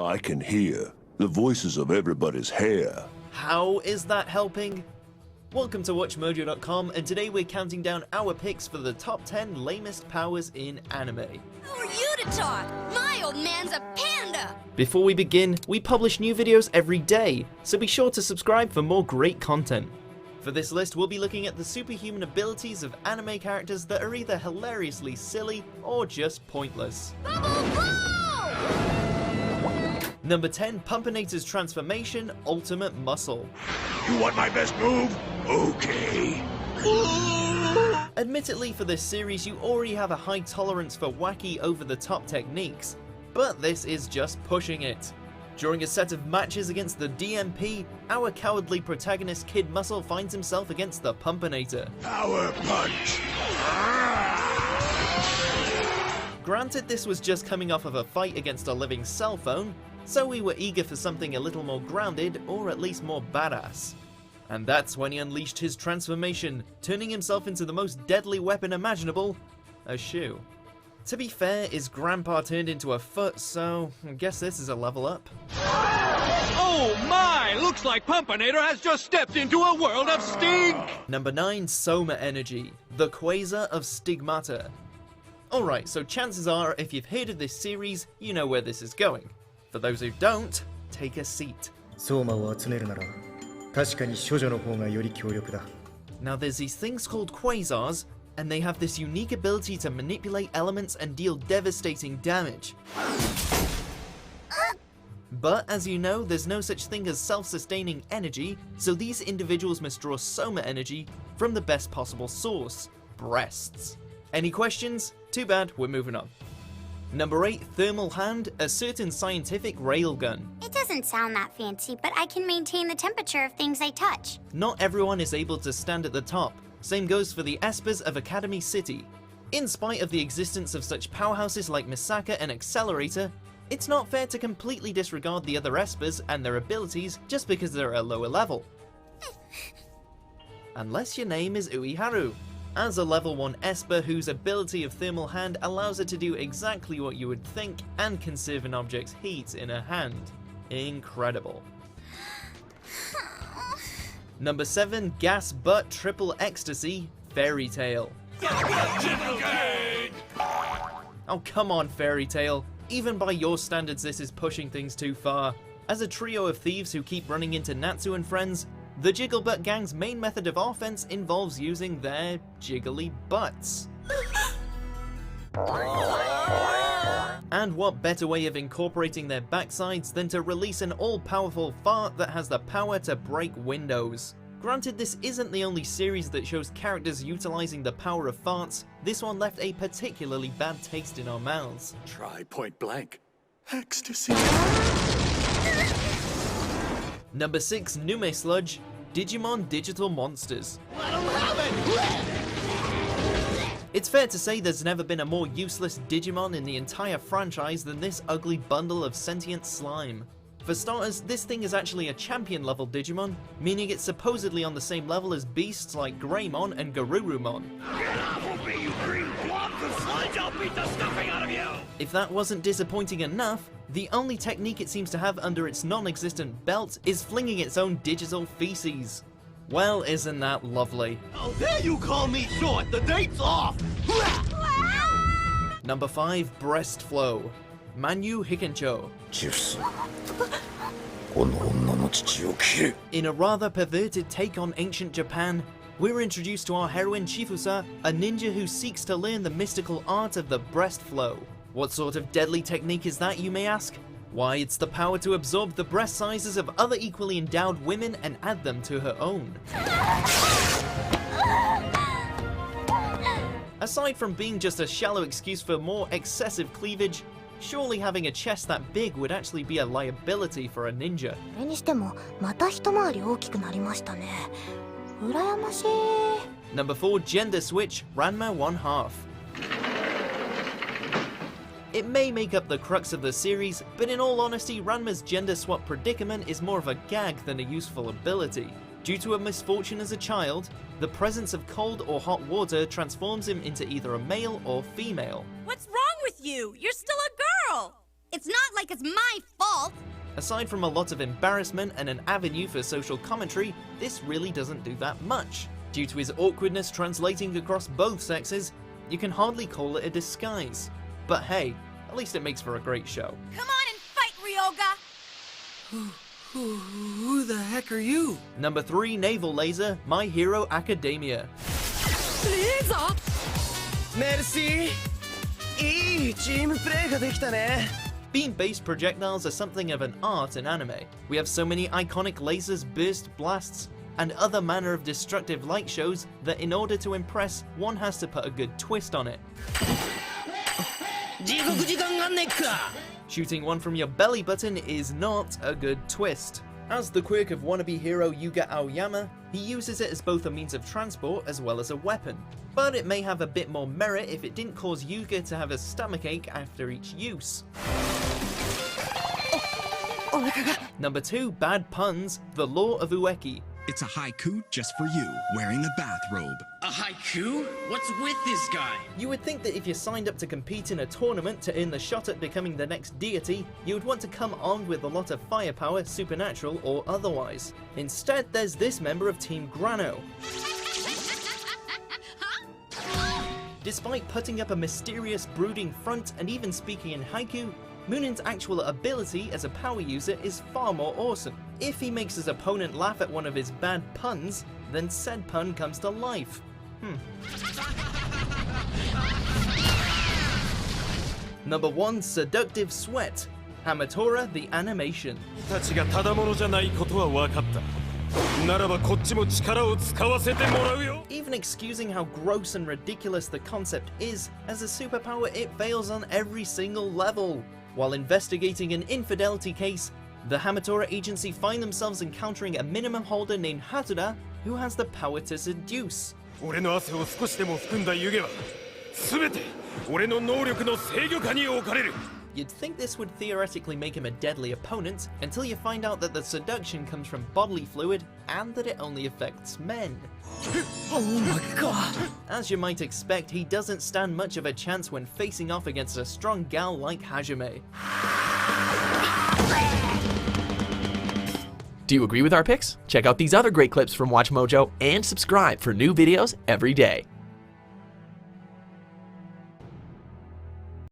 I can hear the voices of everybody's hair. How is that helping? Welcome to WatchMojo.com, and today we're counting down our picks for the top 10 lamest powers in anime. Who are you to talk? My old man's a panda! Before we begin, we publish new videos every day, so be sure to subscribe for more great content. For this list, we'll be looking at the superhuman abilities of anime characters that are either hilariously silly or just pointless. Bubble blow! Number 10, Pumpinator's transformation, Ultimate Muscle. You want my best move? Okay. Admittedly, for this series, you already have a high tolerance for wacky, over-the-top techniques, but this is just pushing it. During a set of matches against the DMP, our cowardly protagonist Kid Muscle finds himself against the Pumpinator. Power punch. Granted, this was just coming off of a fight against a living cell phone, so we were eager for something a little more grounded, or at least more badass. And that's when he unleashed his transformation, turning himself into the most deadly weapon imaginable, a shoe. To be fair, his grandpa turned into a foot, so I guess this is a level up. Oh my! Looks like Pumpinator has just stepped into a world of stink! Number 9, Soma Energy, the Quasar of Stigmata. Alright, so chances are, if you've heard of this series, you know where this is going. For those who don't, take a seat. Now there's these things called quasars, and they have this unique ability to manipulate elements and deal devastating damage. But as you know, there's no such thing as self-sustaining energy, so these individuals must draw soma energy from the best possible source, breasts. Any questions? Too bad, we're moving on. Number 8, Thermal Hand, a certain scientific railgun. It doesn't sound that fancy, but I can maintain the temperature of things I touch. Not everyone is able to stand at the top. Same goes for the Espers of Academy City. In spite of the existence of such powerhouses like Misaka and Accelerator, it's not fair to completely disregard the other Espers and their abilities just because they're at a lower level. Unless your name is Uiharu. As a level 1 Esper whose ability of Thermal Hand allows her to do exactly what you would think and conserve an object's heat in her hand. Incredible. Number 7, Gas Butt Triple Ecstasy, Fairy Tail. Oh come on, Fairy Tail. Even by your standards this is pushing things too far. As a trio of thieves who keep running into Natsu and friends, the Jiggle Butt Gang's main method of offense involves using their jiggly butts. And what better way of incorporating their backsides than to release an all-powerful fart that has the power to break windows. Granted, this isn't the only series that shows characters utilizing the power of farts, this one left a particularly bad taste in our mouths. Try point blank. Ecstasy. Number 6, Nume Sludge, Digimon Digital Monsters. It's fair to say there's never been a more useless Digimon in the entire franchise than this ugly bundle of sentient slime. For starters, this thing is actually a champion level Digimon, meaning it's supposedly on the same level as beasts like Greymon and Garurumon. Get off of me, you green blobs of sludge! I'll beat the stuffing out of you! If that wasn't disappointing enough, the only technique it seems to have under its non-existent belt is flinging its own digital feces. Well, isn't that lovely? How dare you call me short! The date's off! Number 5, Breast Flow, Manyu Hikencho. In a rather perverted take on ancient Japan, we're introduced to our heroine Chifusa, a ninja who seeks to learn the mystical art of the breast flow. What sort of deadly technique is that, you may ask? Why, it's the power to absorb the breast sizes of other equally endowed women and add them to her own. Aside from being just a shallow excuse for more excessive cleavage, surely having a chest that big would actually be a liability for a ninja. Number 4, Gender Switch, Ranma 1/2. It may make up the crux of the series, but in all honesty, Ranma's gender swap predicament is more of a gag than a useful ability. Due to a misfortune as a child, the presence of cold or hot water transforms him into either a male or female. What's wrong with you? You're still a girl! It's not like it's my fault! Aside from a lot of embarrassment and an avenue for social commentary, this really doesn't do that much. Due to his awkwardness translating across both sexes, you can hardly call it a disguise. But hey, at least it makes for a great show. Come on and fight, Ryoga! Who the heck are you? Number 3 Naval Laser, My Hero Academia. Laser! Merci! いいチームプレーができたね。 Beam-based projectiles are something of an art in anime. We have so many iconic lasers, burst blasts, and other manner of destructive light shows that in order to impress, one has to put a good twist on it. 地獄時間がねっか。 Shooting one from your belly button is not a good twist. As the quirk of wannabe hero Yuga Aoyama, he uses it as both a means of transport as well as a weapon. But it may have a bit more merit if it didn't cause Yuga to have a stomachache after each use. Number 2 Bad Puns, The Law of Ueki. It's a haiku just for you, wearing a bathrobe. A haiku? What's with this guy? You would think that if you signed up to compete in a tournament to earn the shot at becoming the next deity, you would want to come armed with a lot of firepower, supernatural or otherwise. Instead, there's this member of Team Grano. Despite putting up a mysterious, brooding front and even speaking in haiku, Munin's actual ability as a power user is far more awesome. If he makes his opponent laugh at one of his bad puns, then said pun comes to life. Number 1 Seductive Sweat, Hamatora the Animation. たちがただものじゃないことは分かった。ならばこっちも力を使わせてもらうよ。 Even excusing how gross and ridiculous the concept is, as a superpower it fails on every single level. While investigating an infidelity case, the Hamatora agency find themselves encountering a minimum holder named Hatura, who has the power to seduce. 俺の汗を少しでも含んだ湯気は全て俺の能力の制御下に置かれる。 You'd think this would theoretically make him a deadly opponent, until you find out that the seduction comes from bodily fluid, and that it only affects men. Oh my god! As you might expect, he doesn't stand much of a chance when facing off against a strong gal like Hajime. Do you agree with our picks? Check out these other great clips from Watch Mojo and subscribe for new videos every day.